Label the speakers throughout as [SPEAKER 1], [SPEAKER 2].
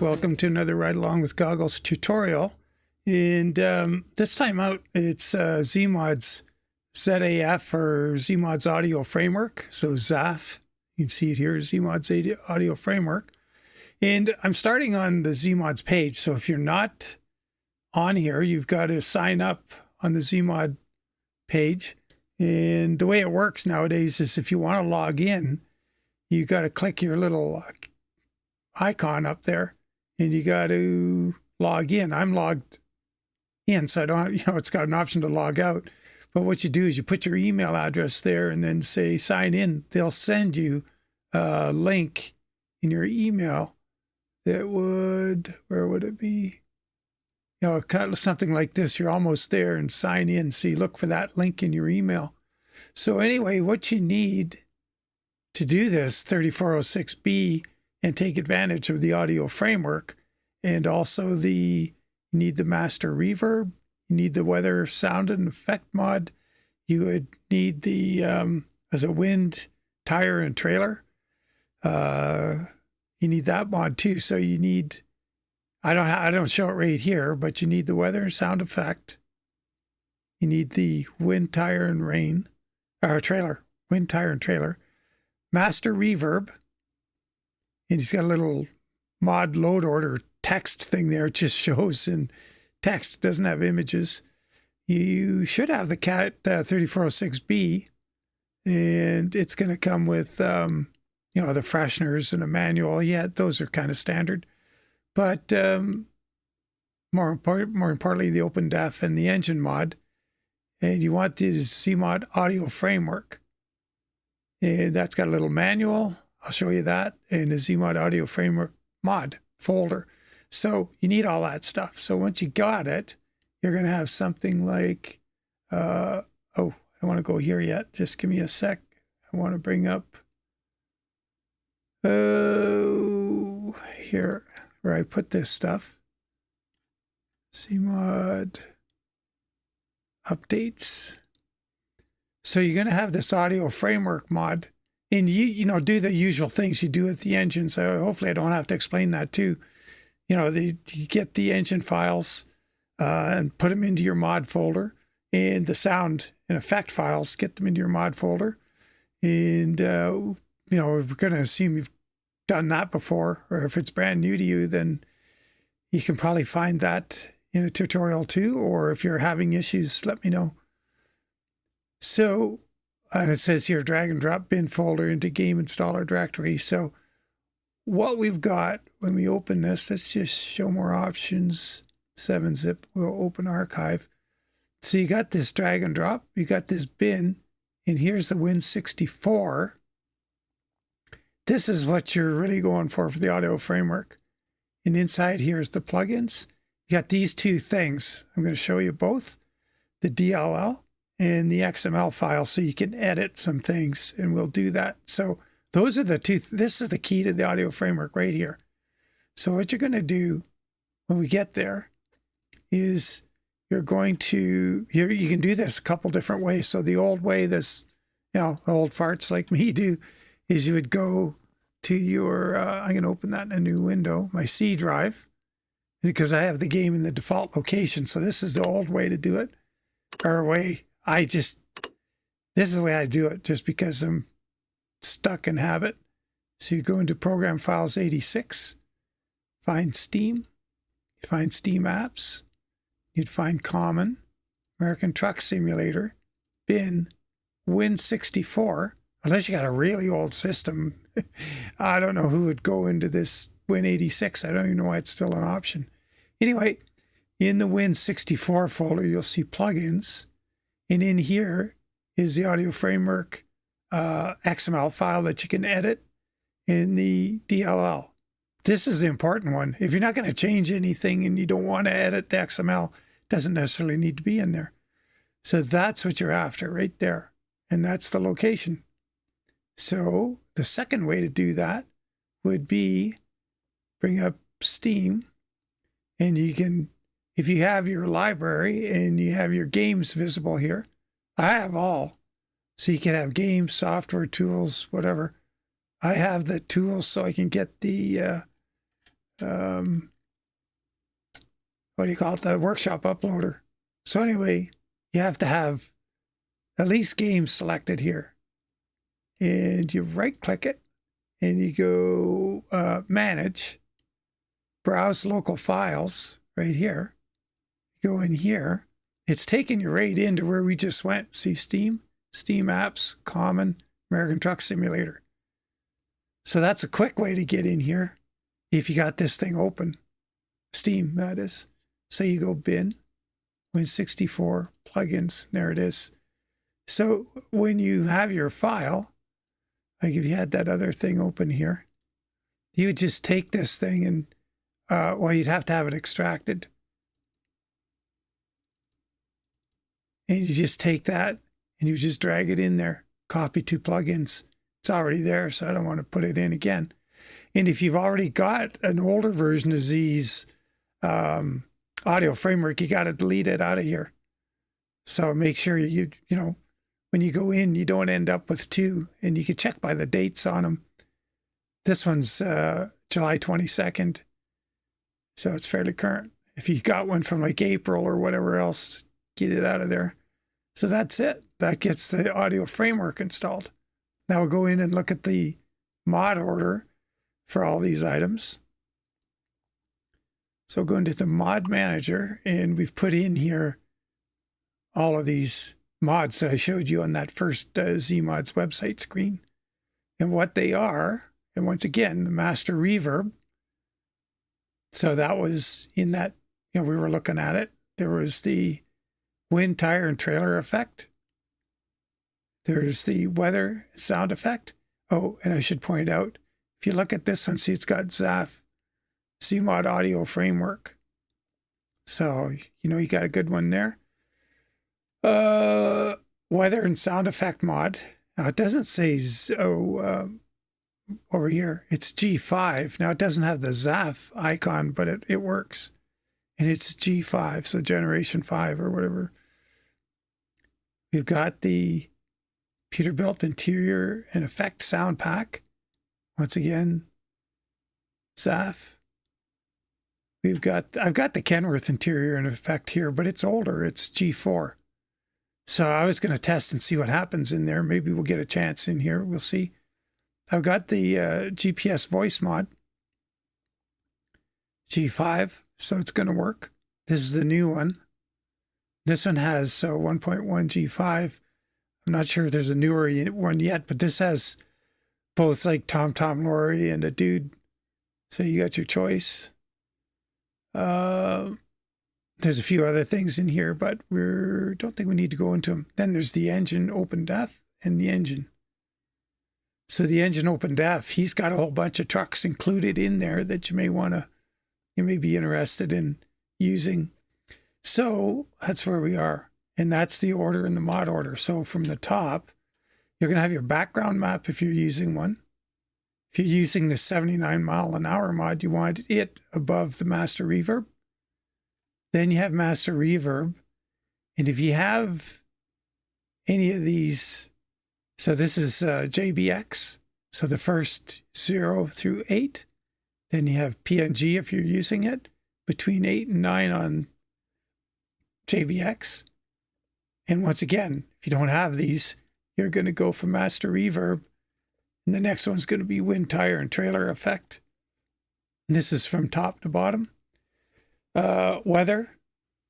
[SPEAKER 1] Welcome to another Ride Along with Goggles tutorial. And this time out, it's ZeeMod's ZAF or ZeeMod's audio framework. So ZAF, you can see it here, ZeeMod's audio framework. And I'm starting on the ZeeMod's page. So if you're not on here, you've got to sign up on the ZeeMod page. And the way it works nowadays is if you want to log in, you got to click your little icon up there and you got to log in. I'm logged in, so I don't, it's got an option to log out. But what you do is you put your email address there and then say sign in. They'll send you a link in your email that would, where would it be? Something like this. You're almost there and sign in. So you look for that link in your email. So anyway, what you need to do this 3406B and take advantage of the audio framework, and also you need the master reverb, you need the weather, sound, and effect mod. You would need the as a wind, tire, and trailer. You need that mod too. So you need, I don't show it right here, but you need the weather and sound effect. You need the wind, tire, and rain, or trailer, wind, tire, and trailer. Master reverb, and he's got a little mod load order text thing there. It just shows in text, it doesn't have images. You should have the KaD 3406B, and it's going to come with the fresheners and a manual. Yeah, those are kind of standard, but more importantly, the open def and the engine mod. And you want the ZeeMod audio framework. And that's got a little manual. I'll show you that. And the ZeeMod audio framework mod folder. So you need all that stuff. So once you got it, you're going to have something like, I don't want to go here yet. Just give me a sec. I want to bring up, here where I put this stuff. ZeeMod updates. So you're going to have this audio framework mod, and you do the usual things you do with the engine. So hopefully I don't have to explain that too. You get the engine files and put them into your mod folder, and the sound and effect files, get them into your mod folder. And we're going to assume you've done that before, or if it's brand new to you, then you can probably find that in a tutorial too, or if you're having issues, let me know. So, and it says here, drag and drop bin folder into game installer directory. So what we've got when we open this, let's just show more options. 7-zip, we'll open archive. So you got this drag and drop, you got this bin, and here's the Win64. This is what you're really going for the audio framework. And inside here is the plugins. You got these two things. I'm going to show you both, the DLL and the XML file, so you can edit some things, and we'll do that. So those are the two. This is the key to the audio framework right here. So what you're going to do when we get there is you're going to, you can do this a couple different ways. So the old way, this, old farts like me do, is you would go to your, I'm going to open that in a new window, my C drive, because I have the game in the default location. So this is the old way to do it, or way this is the way I do it, just because I'm stuck in habit. So you go into Program Files 86, find Steam, you find Steam Apps, you'd find Common, American Truck Simulator, Bin, Win64, unless you got a really old system. I don't know who would go into this Win86. I don't even know why it's still an option. Anyway, in the Win64 folder, you'll see plugins. And in here is the audio framework XML file that you can edit in the DLL. This is the important one. If you're not going to change anything and you don't want to edit the XML, it doesn't necessarily need to be in there. So that's what you're after right there. And that's the location. So the second way to do that would be bring up Steam, and you can, if you have your library and you have your games visible here, I have all. So you can have games, software, tools, whatever. I have the tools so I can get the what do you call it? The workshop uploader. So anyway, you have to have at least games selected here. And you right click it and you go manage, browse local files right here. You go in here. It's taking you right into where we just went. See Steam apps, common, American Truck Simulator. So that's a quick way to get in here if you got this thing open. Steam, that is. So you go bin, Win64, plugins, there it is. So when you have your file, like if you had that other thing open here, you would just take this thing and, well, you'd have to have it extracted. And you just take that and you just drag it in there, copy to plugins. It's already there, so I don't want to put it in again. And if you've already got an older version of Z's audio framework, you got to delete it out of here. So make sure you know, when you go in, you don't end up with two, and you can check by the dates on them. This one's July 22nd, so it's fairly current. If you got one from like April or whatever else, get it out of there. So that's it. That gets the audio framework installed. Now we'll go in and look at the mod order for all these items. So go into the mod manager, and we've put in here all of these mods that I showed you on that first ZeeMod's website screen and what they are. And once again, the master reverb. So that was in that, you know, we were looking at it. There was the wind, tire, and trailer effect. There's the weather sound effect. Oh, and I should point out, if you look at this one, see it's got ZeeMod audio framework. So, you know, you got a good one there. Weather and sound effect mod. Now it doesn't say over here. It's G5. Now it doesn't have the ZAF icon, but it works. And it's G5, so generation 5 or whatever. We've got the Peterbilt interior and effect sound pack. Once again, ZAF. I've got the Kenworth interior and effect here, but it's older. It's G4. So I was going to test and see what happens in there. Maybe we'll get a chance in here. We'll see. I've got the GPS voice mod. G5, so it's going to work. This is the new one. This one has 1.1 G5. I'm not sure if there's a newer one yet, but this has both like Tom Lorry and a dude. So you got your choice. There's a few other things in here, but we don't think we need to go into them. Then there's the engine open def and the engine. So the engine open def, he's got a whole bunch of trucks included in there that you may be interested in using. So that's where we are. And that's the order in the mod order. So from the top, you're going to have your background map if you're using one. If you're using the 79 mile an hour mod, you want it above the master reverb. Then you have master reverb. And if you have any of these, so this is JBX. So the first 0 through 8. Then you have PNG if you're using it, between 8 and 9 on JBX. And once again, if you don't have these, you're going to go for master reverb. And the next one's going to be wind, tire, and trailer effect. And this is from top to bottom. Weather,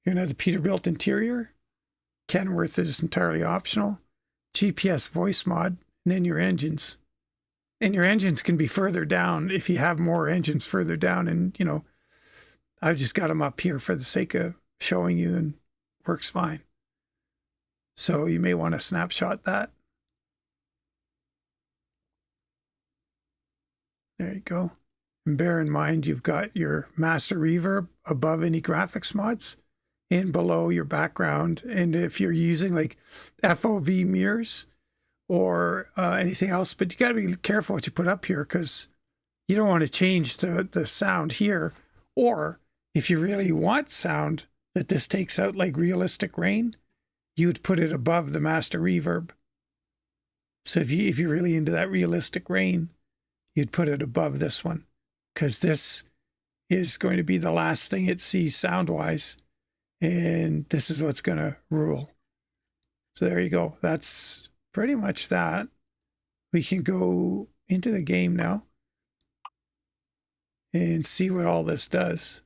[SPEAKER 1] you're going to have the Peterbilt interior. Kenworth is entirely optional. GPS voice mod, and then your engines. And your engines can be further down if you have more engines further down. And, you know, I've just got them up here for the sake of showing you, and works fine. So you may want to snapshot that. There you go. And bear in mind, you've got your master reverb above any graphics mods and below your background. And if you're using like FOV mirrors or anything else, but you got to be careful what you put up here, because you don't want to change the sound here. Or if you really want sound that this takes out, like realistic rain, you would put it above the master reverb. So if you're really into that realistic rain, you'd put it above this one, because this is going to be the last thing it sees sound-wise. And this is what's going to rule. So there you go. That's pretty much that. We can go into the game now and see what all this does.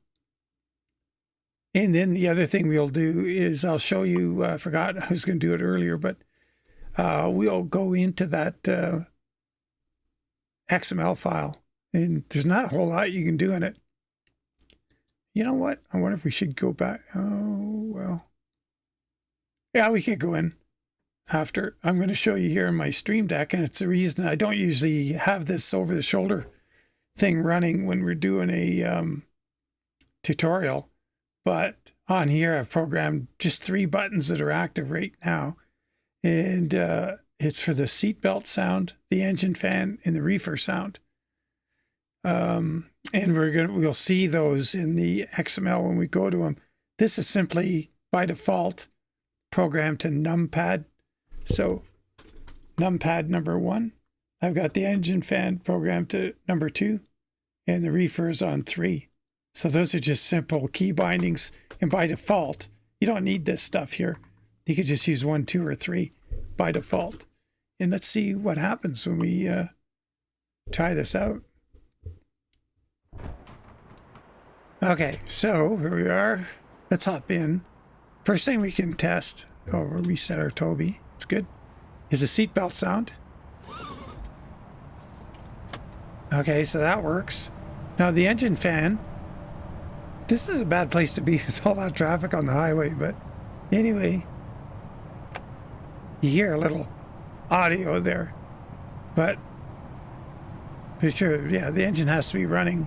[SPEAKER 1] And then the other thing we'll do is I'll show you, I forgot I was going to do it earlier, but we'll go into that XML file. And there's not a whole lot you can do in it. You know what? I wonder if we should go back. Oh, well. Yeah, we could go in after. I'm going to show you here in my Stream Deck, and it's the reason I don't usually have this over-the-shoulder thing running when we're doing a tutorial. But on here, I've programmed just 3 buttons that are active right now. And it's for the seatbelt sound, the engine fan, and the reefer sound. And we'll see those in the XML when we go to them. This is simply by default programmed to numpad. So numpad number 1, I've got the engine fan programmed to number 2, and the reefer is on 3. So those are just simple key bindings. And by default, you don't need this stuff here. You could just use 1, 2, or 3 by default. And let's see what happens when we try this out. Okay, so here we are. Let's hop in. First thing we can test, we'll reset our Tobii. It's good. Is a seatbelt sound. Okay, so that works. Now the engine fan. This is a bad place to be with all that traffic on the highway, but anyway, you hear a little audio there, but pretty sure, yeah, the engine has to be running.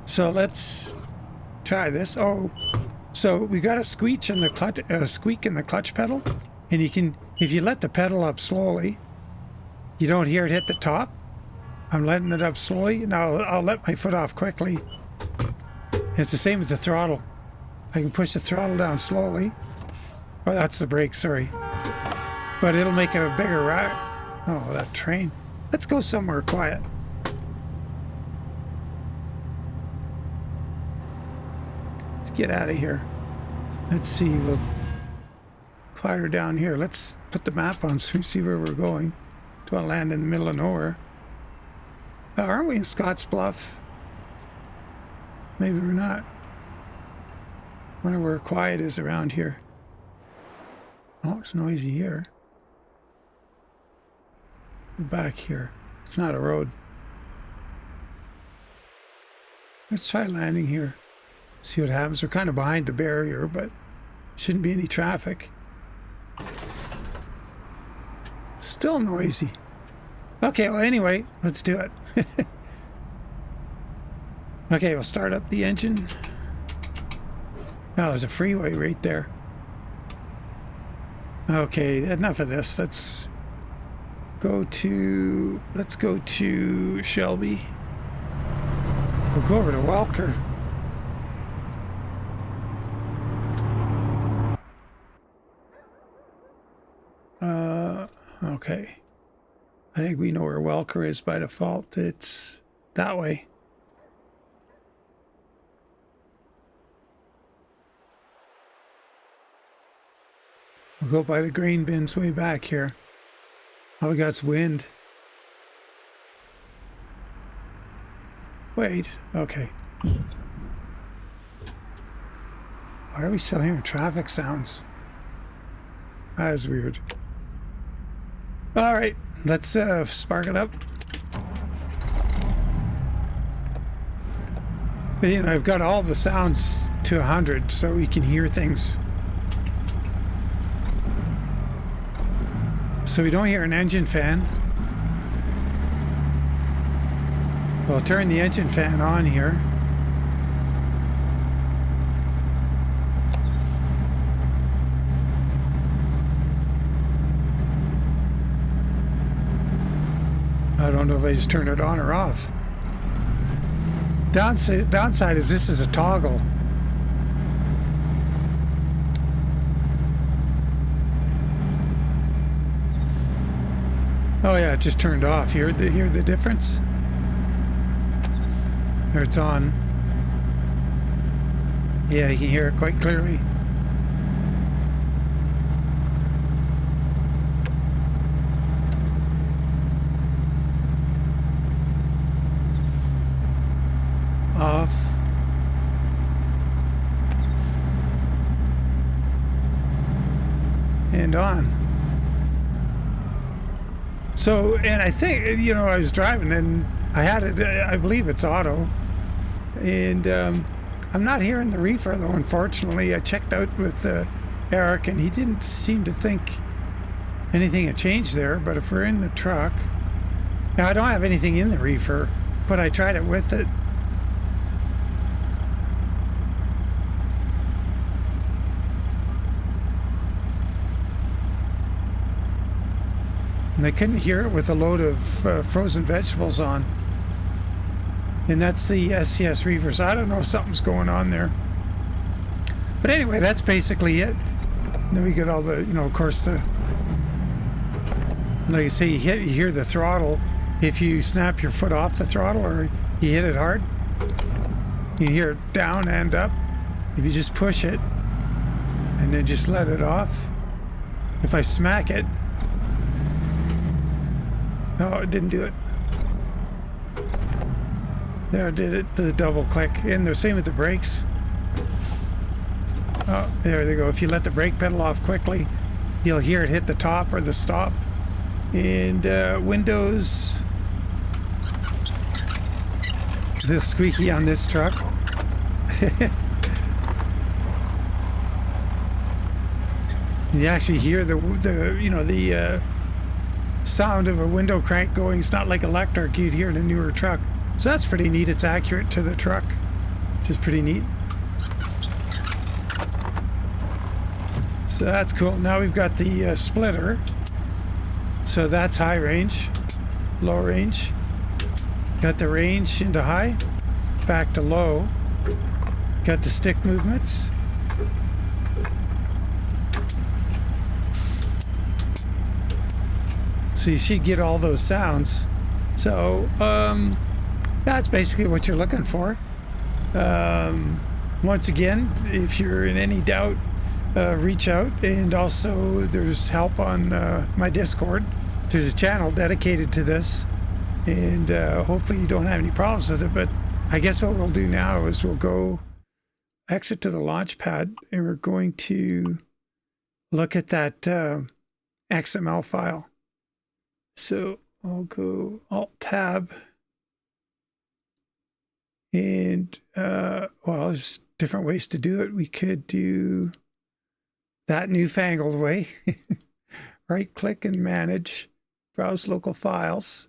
[SPEAKER 1] So let's try this. Oh, so we got a squeak in the clutch pedal, and you can, if you let the pedal up slowly, you don't hear it hit the top. I'm letting it up slowly. Now I'll let my foot off quickly. And it's the same with the throttle. I can push the throttle down slowly. Oh, that's the brake, sorry. But it'll make a bigger ride. Oh, that train. Let's go somewhere quiet. Let's get out of here. Let's see, we'll quieter down here. Let's put the map on so we see where we're going. Don't want to land in the middle of nowhere. Oh, aren't we in Scotts Bluff? Maybe we're not. Wonder where quiet is around here. Oh, it's noisy here. Back here. It's not a road. Let's try landing here. See what happens. We're kind of behind the barrier, but shouldn't be any traffic. Still noisy. Okay, well anyway, let's do it. Okay, we'll start up the engine. Oh, there's a freeway right there. Okay, enough of this. Let's go to Shelby. We'll go over to Welker. Okay. I think we know where Welker is by default. It's that way. We'll go by the grain bins way back here. All we got's wind. Wait, okay. Why are we still hearing traffic sounds? That is weird. All right, let's spark it up. But, you know, I've got all the sounds to 100 so we can hear things. So we don't hear an engine fan. We'll turn the engine fan on here. I don't know if I just turned it on or off. Downside is this is a toggle. Oh yeah, it just turned off. Hear the difference? There, it's on. Yeah, you can hear it quite clearly. Off. And on. So, and I think, you know, I was driving and I had it, I believe it's auto. And I'm not hearing the reefer though, unfortunately. I checked out with Eric and he didn't seem to think anything had changed there. But if we're in the truck, now I don't have anything in the reefer, but I tried it with it. And I couldn't hear it with a load of frozen vegetables on. And that's the SCS reefer. So I don't know if something's going on there. But anyway, that's basically it. And then we get all the, you know, of course, the, like you say, you hear the throttle. If you snap your foot off the throttle or you hit it hard, you hear it down and up. If you just push it and then just let it off. If I smack it, no, it didn't do it. There, it did it, the double click. And the same with the brakes. Oh, there they go. If you let the brake pedal off quickly, you'll hear it hit the top or the stop. And windows. A little squeaky on this truck. You actually hear the you know, the sound of a window crank going. It's not like electric you'd hear in a newer truck. So that's pretty neat. It's accurate to the truck, which is pretty neat. So that's cool. Now we've got the splitter. So that's high range, low range. Got the range into high, back to low. Got the stick movements. So you should get all those sounds. So that's basically what you're looking for. Once again, if you're in any doubt, reach out. And also there's help on my Discord. There's a channel dedicated to this. And hopefully you don't have any problems with it. But I guess what we'll do now is we'll go exit to the launch pad and we're going to look at that XML file. So I'll go Alt-Tab. And, well, there's different ways to do it. We could do that newfangled way. Right-click and manage. Browse local files.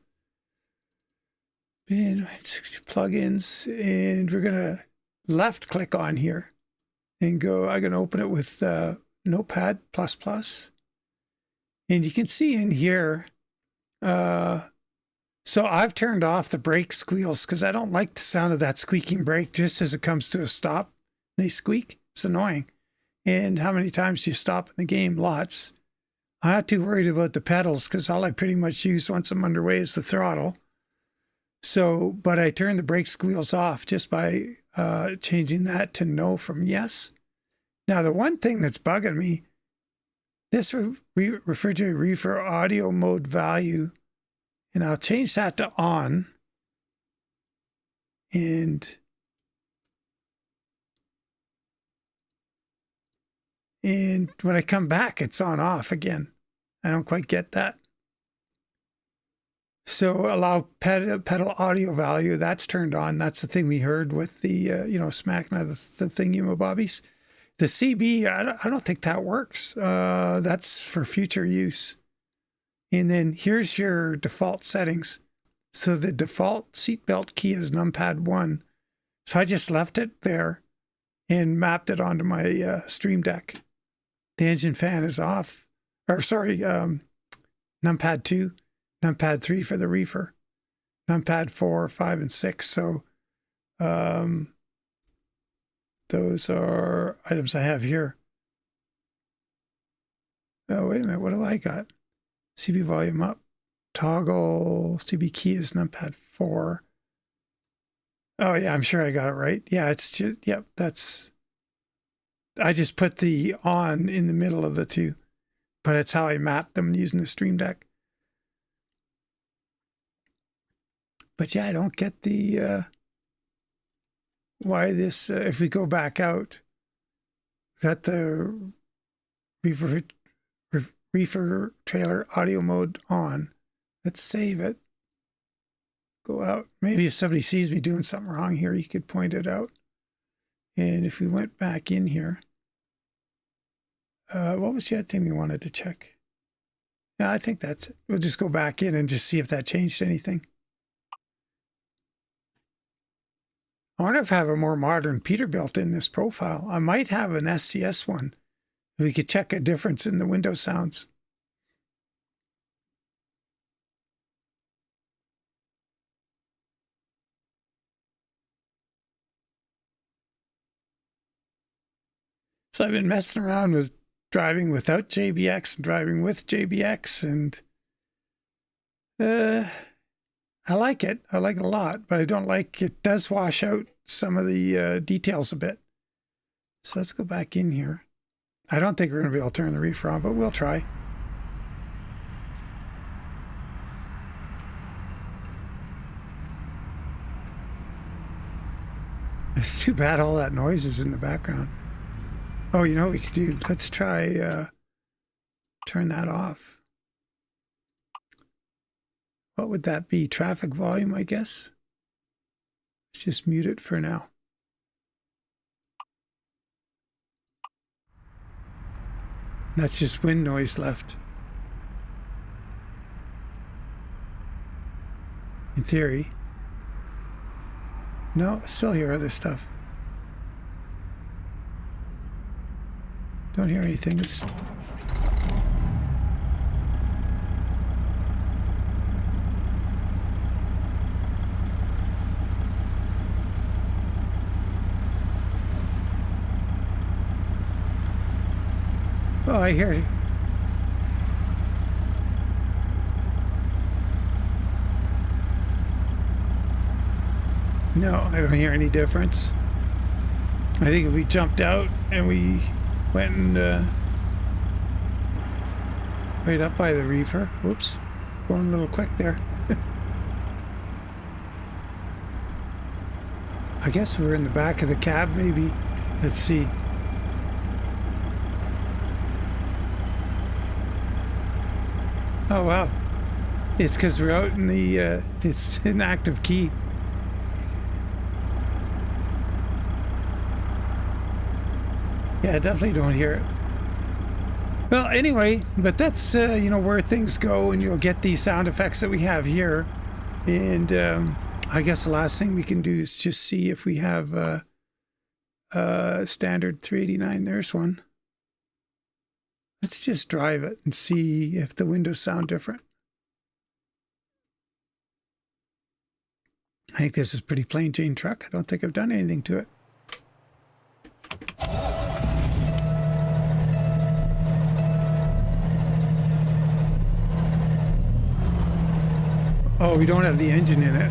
[SPEAKER 1] And 60 plugins. And we're going to left-click on here. And go, I'm going to open it with Notepad++. And you can see in here, so I've turned off the brake squeals because I don't like the sound of that squeaking brake just as it comes to a stop. They squeak. It's annoying. And how many times do you stop in the game? Lots. I'm not too worried about the pedals because all I pretty much use once I'm underway is the throttle. So, but I turn the brake squeals off just by changing that to no from yes. Now, the one thing that's bugging me, this refrigerator reefer audio mode value, and I'll change that to on. And when I come back, it's on off again. I don't quite get that. So allow pedal audio value, that's turned on. That's the thing we heard with the, you know, smacking of the thingy-mabobbies. The CB, I don't think that works. That's for future use. And then here's your default settings. So the default seatbelt key is numpad 1. So I just left it there and mapped it onto my Stream Deck. The engine fan is off. Or sorry, numpad 2, numpad 3 for the reefer, numpad 4, 5, and 6. So those are items I have here. Oh, wait a minute. What do I got? CB volume up. Toggle CB key is numpad 4. Oh yeah, I'm sure I got it right. Yeah, it's just, yep, that's, I just put the on in the middle of the two, but it's how I mapped them using the Stream Deck. But yeah, I don't get the, why this, if we go back out, got the reefer trailer audio mode on. Let's save it. Go out. Maybe if somebody sees me doing something wrong here, you could point it out. And if we went back in here, what was the other thing we wanted to check? Yeah, I think that's it. We'll just go back in and just see if that changed anything. I wonder if I have a more modern Peterbilt in this profile. I might have an SCS one. We could check a difference in the window sounds. So I've been messing around with driving without JBX and driving with JBX, and I like it. I like it a lot, but I don't like it. Does wash out some of the details a bit. So let's go back in here. I don't think we're going to be able to turn the reefer on, but we'll try. It's too bad all that noise is in the background. Oh, you know what we could do? Let's try turn that off. What would that be? Traffic volume, I guess. Let's just mute it for now. That's just wind noise left. In theory. No, still hear other stuff. Don't hear anything. It's... Oh, I hear you. No, I don't hear any difference. I think if we jumped out and we went and right up by the reefer. Whoops, going a little quick there. I guess we're in the back of the cab, maybe. Let's see. Oh wow, it's because we're out in the. It's an active key. Yeah, I definitely don't hear it. Well, anyway, but that's, you know, where things go, and you'll get these sound effects that we have here. And I guess the last thing we can do is just see if we have standard 389. There's one. Let's just drive it and see if the windows sound different. I think this is a pretty plain Jane truck. I don't think I've done anything to it. Oh, we don't have the engine in it.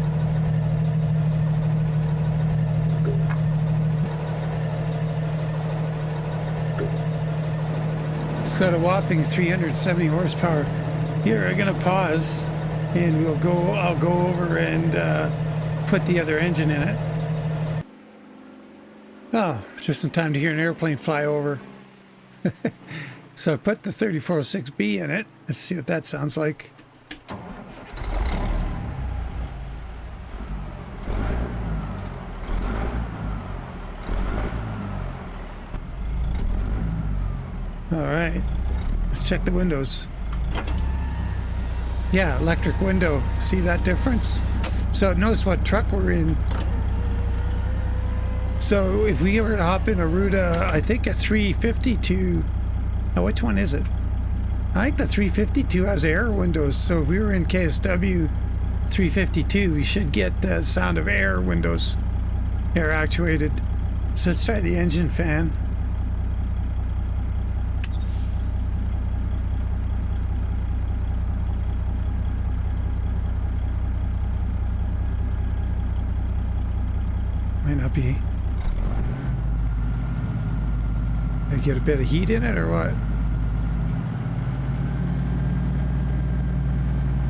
[SPEAKER 1] It's got a whopping 370 horsepower. Here, I'm gonna pause, and we'll go. I'll go over and put the other engine in it. Oh, just in time to hear an airplane fly over. So I put the 3406B in it. Let's see what that sounds like. All right, let's check the windows. Yeah, electric window. See that difference? So notice what truck we're in. So if we were to hop in a Ruta, I think a 352, oh, which one is it? I think the 352 has air windows. So if we were in KSW 352, we should get the sound of air windows, air actuated. So let's try the engine fan. not be... Did I get a bit of heat in it or what?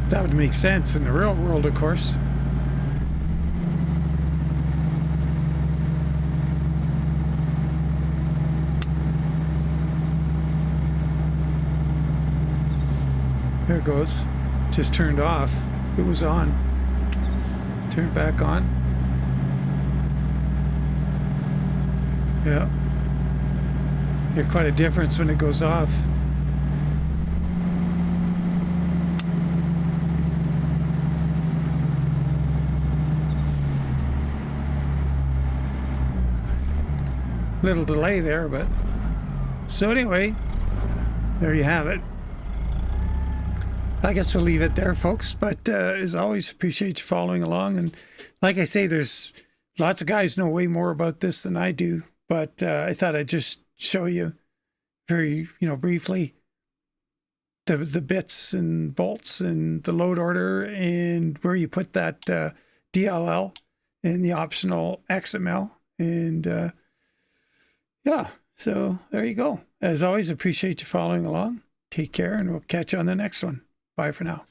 [SPEAKER 1] That would make sense in the real world, of course. There it goes. Just turned off. It was on. Turn it back on. Yeah. There's quite a difference when it goes off. Little delay there, but... So anyway, there you have it. I guess we'll leave it there, folks. But as always, appreciate you following along. And like I say, there's lots of guys know way more about this than I do. But I thought I'd just show you very, briefly the bits and bolts and the load order and where you put that DLL and the optional XML. And yeah, so there you go. As always, appreciate you following along. Take care, and we'll catch you on the next one. Bye for now.